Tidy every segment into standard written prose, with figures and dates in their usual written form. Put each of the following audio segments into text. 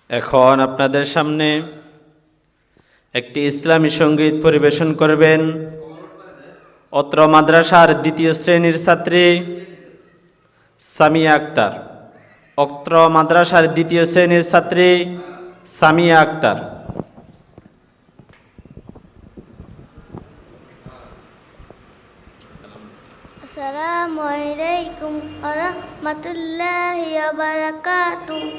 এখন আপনাদের সামনে একটি ইসলামী সঙ্গীত পরিবেশন করবেন অত্র মাদ্রাসার দ্বিতীয় শ্রেণীর ছাত্রী সামিয়া আক্তার। অত্র মাদ্রাসার দ্বিতীয় শ্রেণীর ছাত্রী সামিয়া আক্তার। আসসালামু আলাইকুম ওয়া রাহমাতুল্লাহি ওয়া বারাকাতুহু।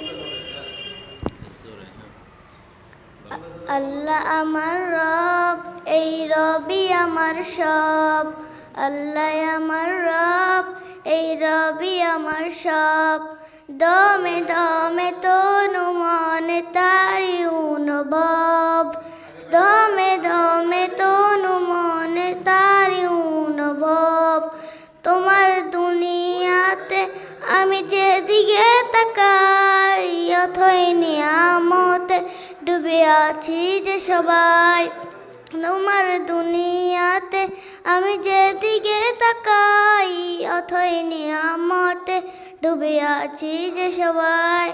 আল্লাহ আমার রব, এই রবি আমার সব। আল্লাহ আমার রব, এই রবি আমার সব। দমে দমে তনু মনে তারি অনুভব। দমে দমে তনু মনে তারি অনুভব। তোমার দুনিয়াতে আমি যেদিকে তাকাই, অথই নিয়ামতে ডুবে আছি যে সবাই। তোমার দুনিয়াতে আমি যেদিকে তাকাই, অথই নিয়ামতে ডুবে আছি যে সবাই।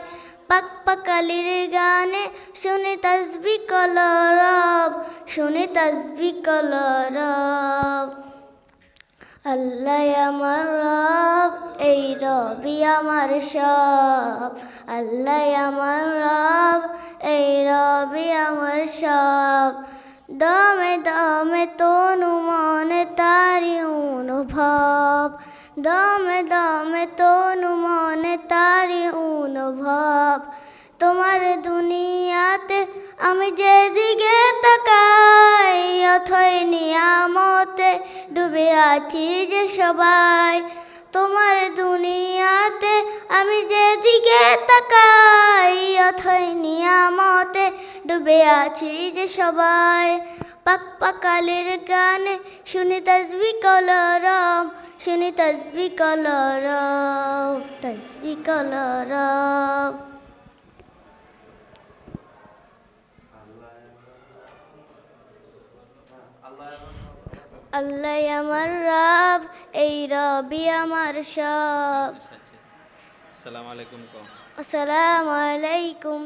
পাক পাকালির গানে শুনি তাসবিহ কলরব, শুনি তাসবিহ কলরব। আল্লাহ আমার রব, এই রবি আমার সব। আল্লাহ আমার রব, এই রবি আমার সব। দমে দমে তনু মনে তারি অনুভব। দমে দমে তনু মনে তারি অনুভব। তোমার দুনিয়াতে আমি যেদিকে তাকাই, অথই নিয়ামতে ডুবে আছি যে সবাই। তোমার দুনিয়াতে আমি যেদিকে তাকাই, অথই নিয়ামতে ডুবে আছি যে সবাই। পাক পাকালির গানে শুনি তাসবিহ কলরব, শুনি তাসবিহ কলরব, তাসবিহ কলরব। আল্লাহ আমার রব, এই রবি আমার সব। আসসালামু আলাইকুম। আসসালামু আলাইকুম।